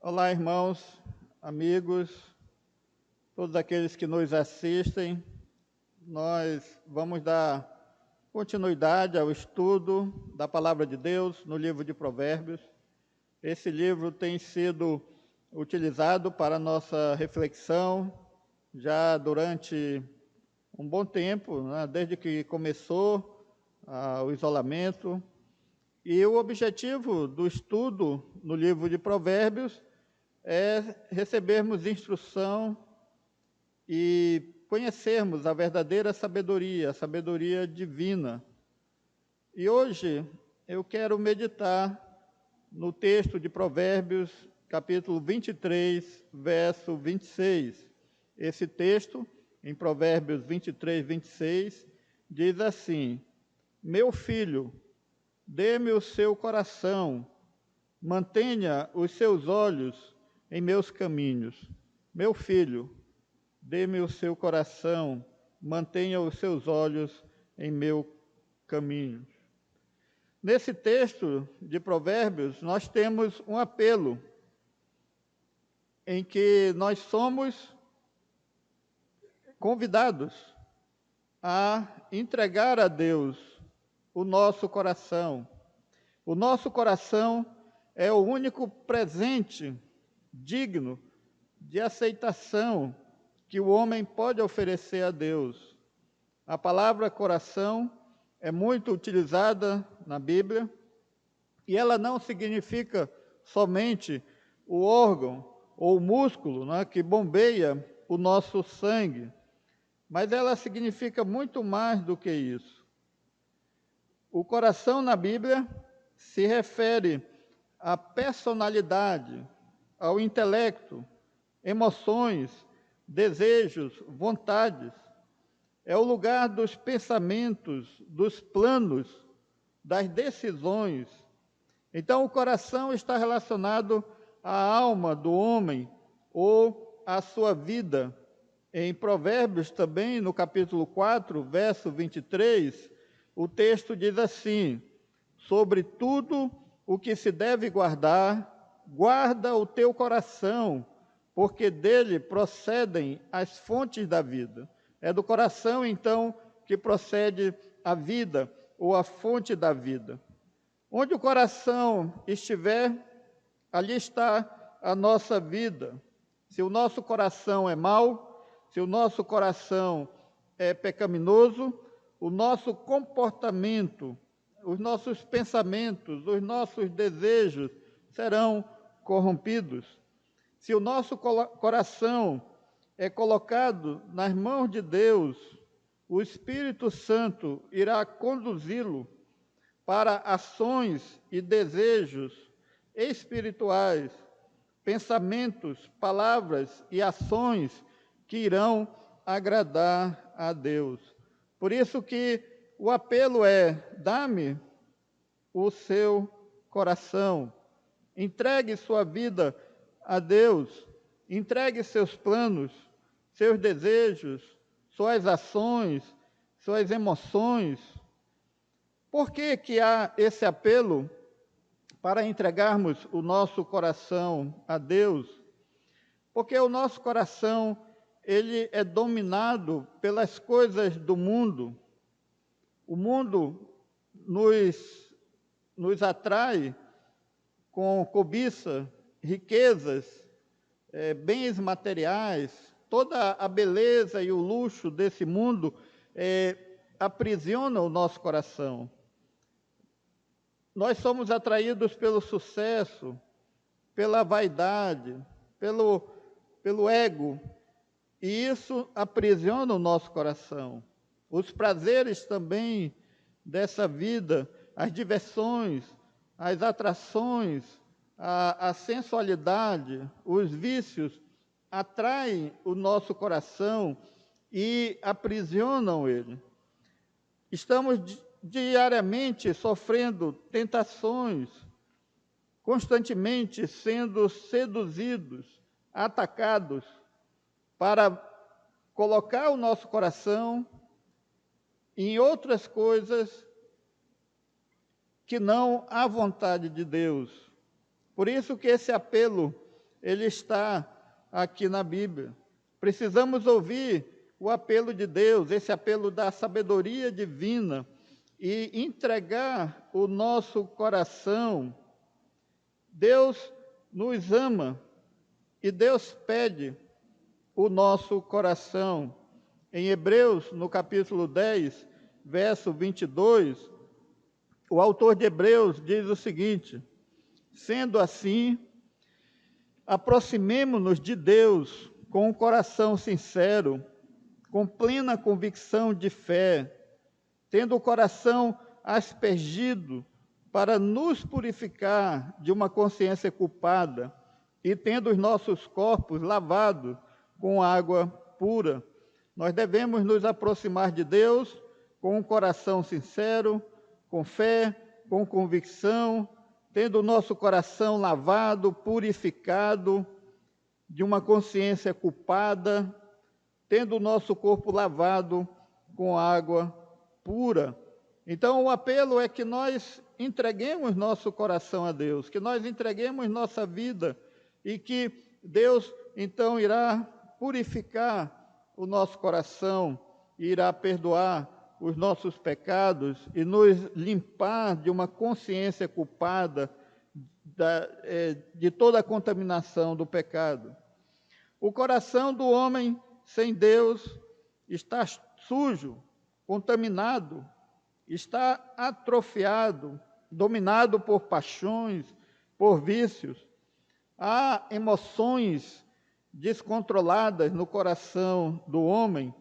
Olá, irmãos, amigos, todos aqueles que nos assistem. Nós vamos dar continuidade ao estudo da Palavra de Deus no livro de Provérbios. Esse livro tem sido utilizado para nossa reflexão já durante um bom tempo, né, desde que começou o isolamento. E o objetivo do estudo no livro de Provérbios é recebermos instrução e conhecermos a verdadeira sabedoria, a sabedoria divina. E hoje eu quero meditar no texto de Provérbios, capítulo 23, verso 26. Esse texto, em Provérbios 23, 26, diz assim: Meu filho, dê-me o seu coração, mantenha os seus olhos em meus caminhos. Meu filho, dê-me o seu coração, mantenha os seus olhos em meu caminho. Nesse texto de Provérbios, nós temos um apelo em que nós somos convidados a entregar a Deus o nosso coração. O nosso coração é o único presente digno de aceitação que o homem pode oferecer a Deus. A palavra coração é muito utilizada na Bíblia e ela não significa somente o órgão ou o músculo, né, que bombeia o nosso sangue, mas ela significa muito mais do que isso. O coração na Bíblia se refere à personalidade, ao intelecto, emoções, desejos, vontades. É o lugar dos pensamentos, dos planos, das decisões. Então, o coração está relacionado à alma do homem ou à sua vida. Em Provérbios também, no capítulo 4, verso 23, o texto diz assim: sobre tudo o que se deve guardar, guarda o teu coração, porque dele procedem as fontes da vida. É do coração, então, que procede a vida, ou a fonte da vida. Onde o coração estiver, ali está a nossa vida. Se o nosso coração é mau, se o nosso coração é pecaminoso, o nosso comportamento, os nossos pensamentos, os nossos desejos serão corrompidos. Se o nosso coração é colocado nas mãos de Deus, o Espírito Santo irá conduzi-lo para ações e desejos espirituais, pensamentos, palavras e ações que irão agradar a Deus. Por isso que o apelo é: dá-me o seu coração, entregue sua vida a Deus, entregue seus planos, seus desejos, suas ações, suas emoções. Por que há esse apelo para entregarmos o nosso coração a Deus? Porque o nosso coração, ele é dominado pelas coisas do mundo. O mundo nos atrai com cobiça, riquezas, bens materiais, toda a beleza e o luxo desse mundo aprisiona o nosso coração. Nós somos atraídos pelo sucesso, pela vaidade, pelo ego, e isso aprisiona o nosso coração. Os prazeres também dessa vida, as diversões, as atrações, a sensualidade, os vícios, atraem o nosso coração e aprisionam ele. Estamos diariamente sofrendo tentações, constantemente sendo seduzidos, atacados, para colocar o nosso coração em outras coisas que não a vontade de Deus. Por isso que esse apelo ele está aqui na Bíblia. Precisamos ouvir o apelo de Deus, esse apelo da sabedoria divina, e entregar o nosso coração. Deus nos ama e Deus pede o nosso coração. Em Hebreus, no capítulo 10, verso 22, o autor de Hebreus diz o seguinte: sendo assim, aproximemo-nos de Deus com um coração sincero, com plena convicção de fé, tendo o coração aspergido para nos purificar de uma consciência culpada e tendo os nossos corpos lavados com água pura. Nós devemos nos aproximar de Deus com um coração sincero, com fé, com convicção, tendo o nosso coração lavado, purificado de uma consciência culpada, tendo o nosso corpo lavado com água pura. Então, o apelo é que nós entreguemos nosso coração a Deus, que nós entreguemos nossa vida e que Deus, então, irá purificar o nosso coração, irá perdoar os nossos pecados e nos limpar de uma consciência culpada de toda a contaminação do pecado. O coração do homem sem Deus está sujo, contaminado, está atrofiado, dominado por paixões, por vícios. Há emoções descontroladas no coração do homem.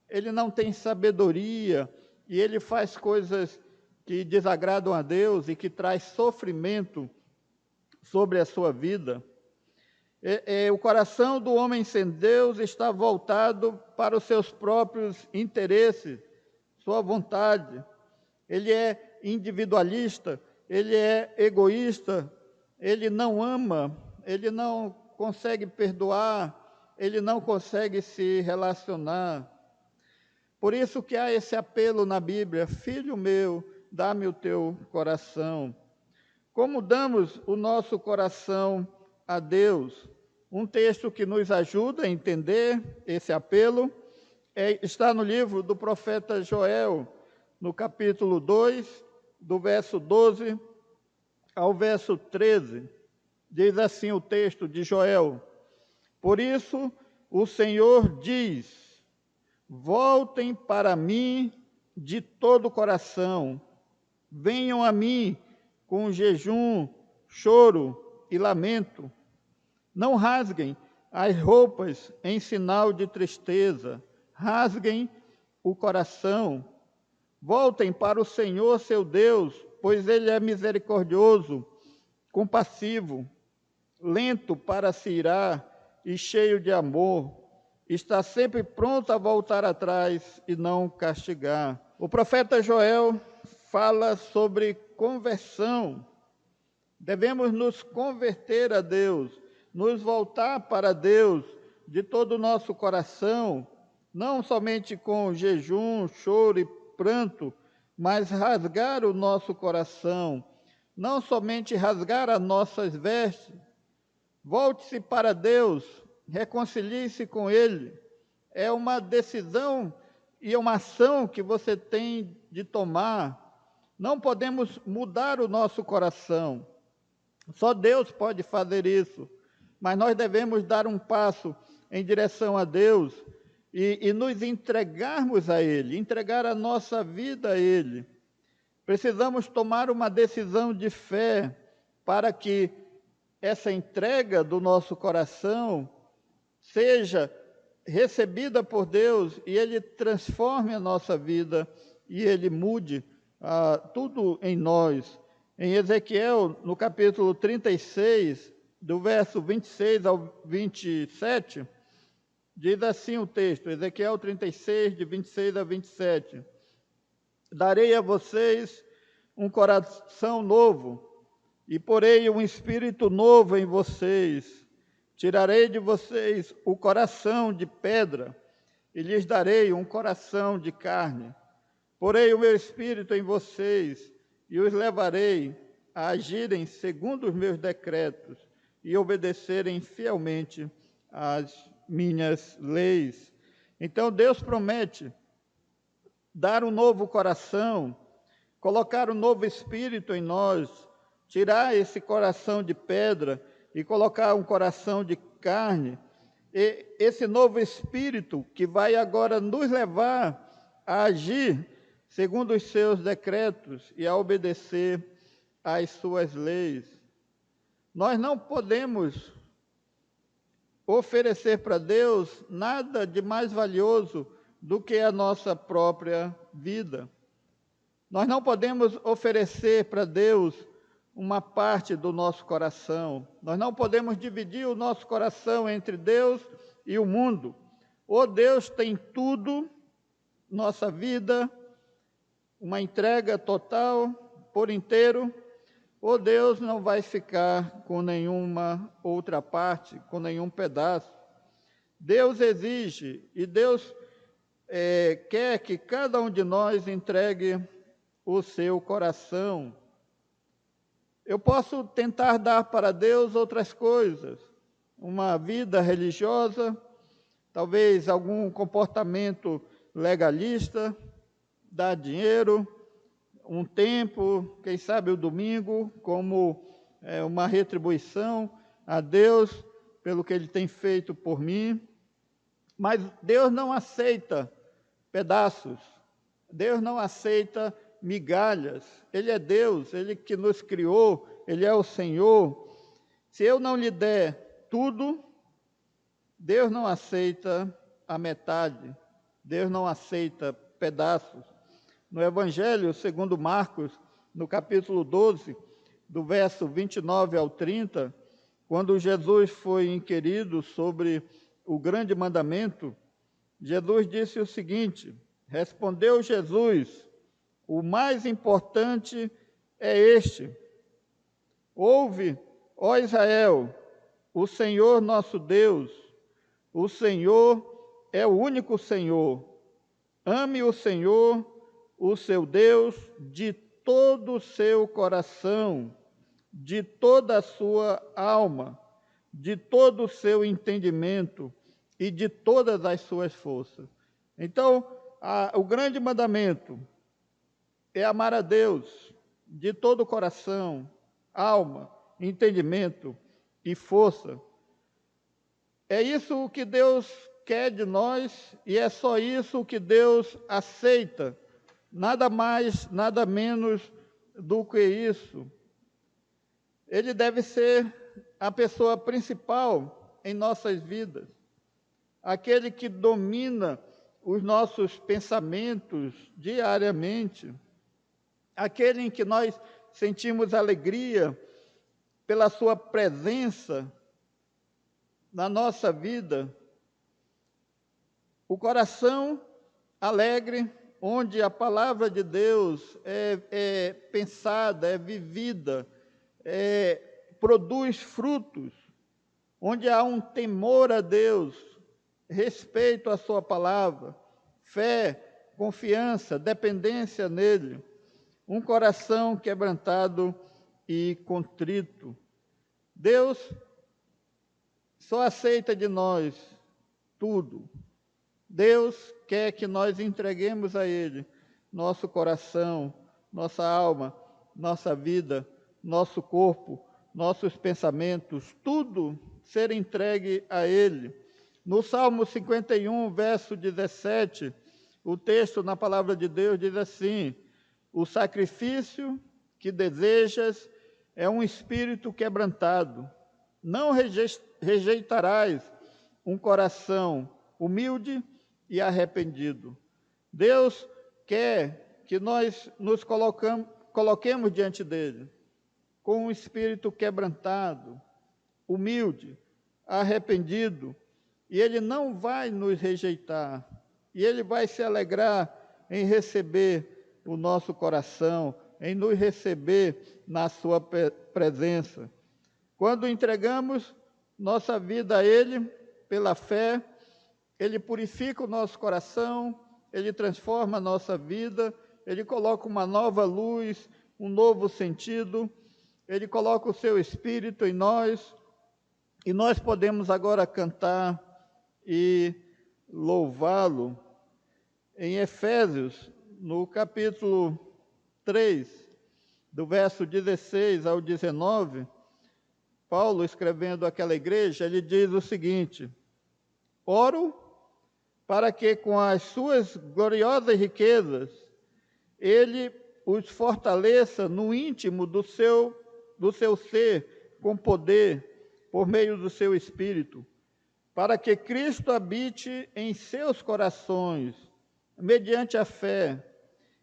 Ele não tem sabedoria e ele faz coisas que desagradam a Deus e que traz sofrimento sobre a sua vida. O coração do homem sem Deus está voltado para os seus próprios interesses, sua vontade. Ele é individualista, ele é egoísta, ele não ama, ele não consegue perdoar, ele não consegue se relacionar. Por isso que há esse apelo na Bíblia: filho meu, dá-me o teu coração. Como damos o nosso coração a Deus? Um texto que nos ajuda a entender esse apelo está no livro do profeta Joel, no capítulo 2, do verso 12 ao verso 13. Diz assim o texto de Joel: por isso o Senhor diz: voltem para mim de todo o coração, venham a mim com jejum, choro e lamento. Não rasguem as roupas em sinal de tristeza, rasguem o coração. Voltem para o Senhor seu Deus, pois Ele é misericordioso, compassivo, lento para se irar e cheio de amor. Está sempre pronto a voltar atrás e não castigar. O profeta Joel fala sobre conversão. Devemos nos converter a Deus, nos voltar para Deus de todo o nosso coração, não somente com jejum, choro e pranto, mas rasgar o nosso coração, não somente rasgar as nossas vestes. Volte-se para Deus, reconcilie-se com Ele. É uma decisão e uma ação que você tem de tomar. Não podemos mudar o nosso coração. Só Deus pode fazer isso. Mas nós devemos dar um passo em direção a Deus e nos entregarmos a Ele, entregar a nossa vida a Ele. Precisamos tomar uma decisão de fé para que essa entrega do nosso coração seja recebida por Deus e Ele transforme a nossa vida e Ele mude tudo em nós. Em Ezequiel, no capítulo 36, do verso 26 ao 27, diz assim o texto, Ezequiel 36, de 26 a 27. Darei a vocês um coração novo, e porei um espírito novo em vocês. Tirarei de vocês o coração de pedra, e lhes darei um coração de carne. Porei o meu espírito em vocês, e os levarei a agirem segundo os meus decretos, e obedecerem fielmente às minhas leis. Então, Deus promete dar um novo coração, colocar um novo espírito em nós, tirar esse coração de pedra e colocar um coração de carne. E esse novo espírito que vai agora nos levar a agir segundo os seus decretos e a obedecer às suas leis. Nós não podemos oferecer para Deus nada de mais valioso do que a nossa própria vida. Nós não podemos oferecer para Deus uma parte do nosso coração. Nós não podemos dividir o nosso coração entre Deus e o mundo. Ou Deus tem tudo, nossa vida, uma entrega total, por inteiro, ou Deus não vai ficar com nenhuma outra parte, com nenhum pedaço. Deus exige e Deus quer que cada um de nós entregue o seu coração. Eu posso tentar dar para Deus outras coisas, uma vida religiosa, talvez algum comportamento legalista, dar dinheiro, um tempo, quem sabe o domingo, como uma retribuição a Deus pelo que Ele tem feito por mim. Mas Deus não aceita pedaços, Deus não aceita migalhas. Ele é Deus, Ele que nos criou, Ele é o Senhor. Se eu não lhe der tudo, Deus não aceita a metade, Deus não aceita pedaços. No Evangelho segundo Marcos, no capítulo 12, do verso 29 ao 30, quando Jesus foi inquirido sobre o grande mandamento, Jesus disse o seguinte: respondeu Jesus, o mais importante é este: ouve, ó Israel, o Senhor nosso Deus, o Senhor é o único Senhor. Ame o Senhor, o seu Deus, de todo o seu coração, de toda a sua alma, de todo o seu entendimento e de todas as suas forças. Então, o grande mandamento é amar a Deus de todo o coração, alma, entendimento e força. É isso que Deus quer de nós e é só isso que Deus aceita. Nada mais, nada menos do que isso. Ele deve ser a pessoa principal em nossas vidas, aquele que domina os nossos pensamentos diariamente, aquele em que nós sentimos alegria pela sua presença na nossa vida. O coração alegre, onde a palavra de Deus é pensada, é vivida, produz frutos, onde há um temor a Deus, respeito à sua palavra, fé, confiança, dependência nele, um coração quebrantado e contrito. Deus só aceita de nós tudo. Deus quer que nós entreguemos a Ele nosso coração, nossa alma, nossa vida, nosso corpo, nossos pensamentos, tudo ser entregue a Ele. No Salmo 51, verso 17, o texto na palavra de Deus diz assim: o sacrifício que desejas é um espírito quebrantado. Não rejeitarás um coração humilde e arrependido. Deus quer que nós nos coloquemos diante dele com um espírito quebrantado, humilde, arrependido, e ele não vai nos rejeitar, e ele vai se alegrar em receber o nosso coração, em nos receber na sua presença. Quando entregamos nossa vida a ele pela fé, ele purifica o nosso coração, ele transforma a nossa vida, ele coloca uma nova luz, um novo sentido, ele coloca o seu Espírito em nós, E nós podemos agora cantar e louvá-lo em Efésios, no capítulo 3, do verso 16 ao 19, Paulo, escrevendo àquela igreja, ele diz o seguinte: oro para que com as suas gloriosas riquezas ele os fortaleça no íntimo do seu ser, com poder, por meio do seu Espírito, para que Cristo habite em seus corações, mediante a fé.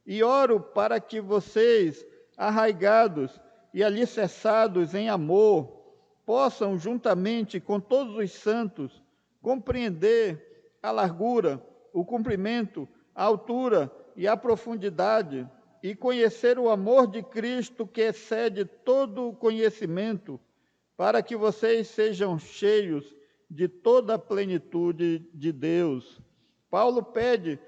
E oro para que vocês, arraigados e alicerçados em amor, possam, juntamente com todos os santos, compreender a largura, o comprimento, a altura e a profundidade, e conhecer o amor de Cristo que excede todo o conhecimento, para que vocês sejam cheios de toda a plenitude de Deus. Paulo pede,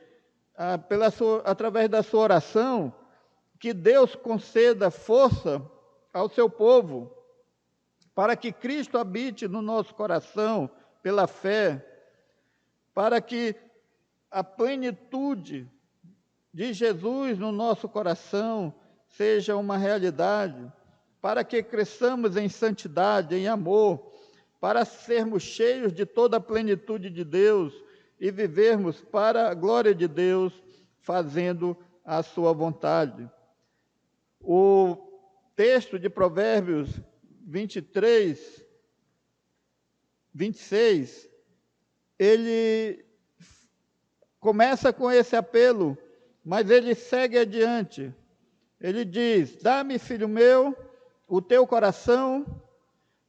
através da sua oração, que Deus conceda força ao seu povo, para que Cristo habite no nosso coração pela fé, para que a plenitude de Jesus no nosso coração seja uma realidade, para que cresçamos em santidade, em amor, para sermos cheios de toda a plenitude de Deus e vivermos para a glória de Deus, fazendo a sua vontade. O texto de Provérbios 23, 26, ele começa com esse apelo, mas ele segue adiante. Ele diz: dá-me, filho meu, o teu coração,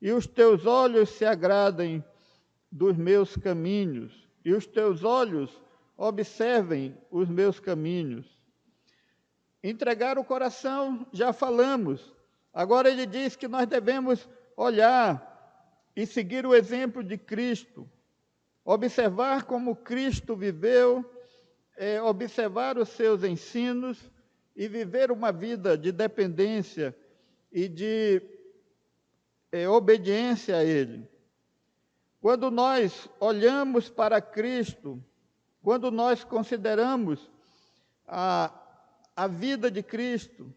e os teus olhos se agradem dos meus caminhos, e os teus olhos observem os meus caminhos. Entregar o coração, já falamos. Agora ele diz que nós devemos olhar e seguir o exemplo de Cristo, observar como Cristo viveu, observar os seus ensinos e viver uma vida de dependência e de obediência a Ele. Quando nós olhamos para Cristo, quando nós consideramos a vida de Cristo,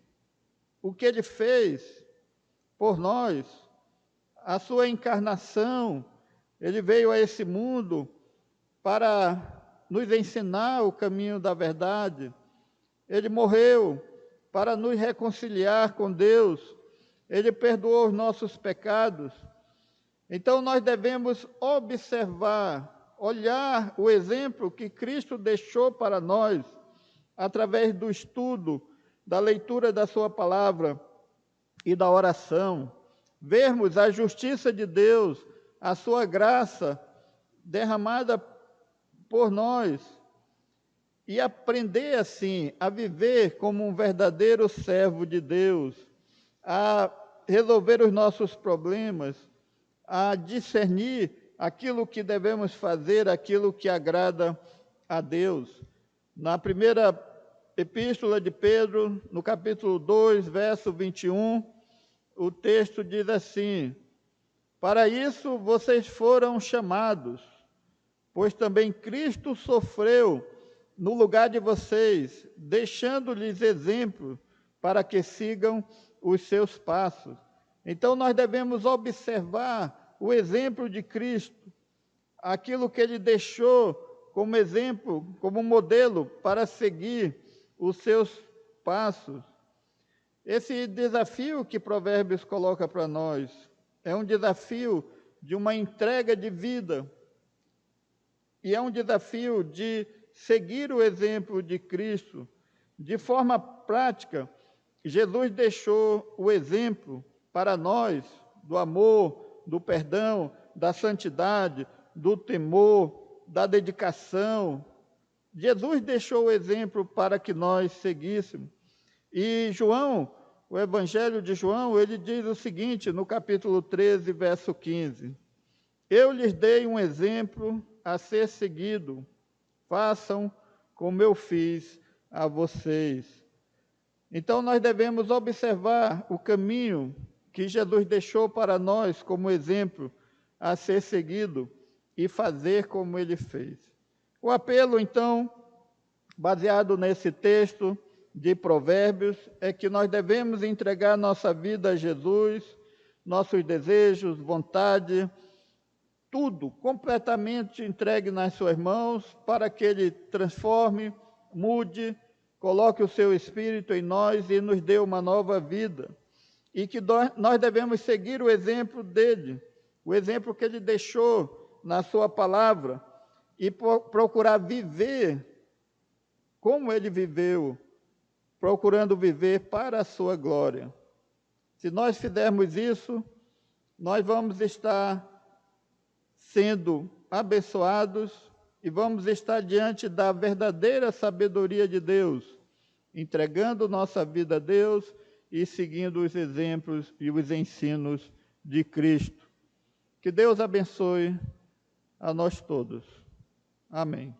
o que Ele fez por nós, a sua encarnação, Ele veio a esse mundo para nos ensinar o caminho da verdade. Ele morreu para nos reconciliar com Deus. Ele perdoou os nossos pecados. Então, nós devemos observar, olhar o exemplo que Cristo deixou para nós, através do estudo, da leitura da sua palavra e da oração. Vermos a justiça de Deus, a sua graça derramada por nós, e aprender assim a viver como um verdadeiro servo de Deus, a resolver os nossos problemas, a discernir aquilo que devemos fazer, aquilo que agrada a Deus. Na primeira epístola de Pedro, no capítulo 2, verso 21, o texto diz assim: para isso vocês foram chamados, pois também Cristo sofreu no lugar de vocês, deixando-lhes exemplo para que sigam os seus passos. Então, nós devemos observar o exemplo de Cristo, aquilo que Ele deixou como exemplo, como modelo para seguir os seus passos. Esse desafio que Provérbios coloca para nós é um desafio de uma entrega de vida, e é um desafio de seguir o exemplo de Cristo. De forma prática, Jesus deixou o exemplo para nós do amor, do perdão, da santidade, do temor, da dedicação. Jesus deixou o exemplo para que nós seguíssemos. E João, o Evangelho de João, ele diz o seguinte, no capítulo 13, verso 15: eu lhes dei um exemplo a ser seguido, façam como eu fiz a vocês. Então, nós devemos observar o caminho que Jesus deixou para nós como exemplo, a ser seguido e fazer como ele fez. O apelo, então, baseado nesse texto de Provérbios, é que nós devemos entregar nossa vida a Jesus, nossos desejos, vontade, tudo completamente entregue nas suas mãos, para que ele transforme, mude, coloque o seu Espírito em nós e nos dê uma nova vida. E que nós devemos seguir o exemplo dele, o exemplo que ele deixou na sua palavra, e procurar viver como ele viveu, procurando viver para a sua glória. Se nós fizermos isso, nós vamos estar sendo abençoados e vamos estar diante da verdadeira sabedoria de Deus, entregando nossa vida a Deus e seguindo os exemplos e os ensinos de Cristo. Que Deus abençoe a nós todos. Amém.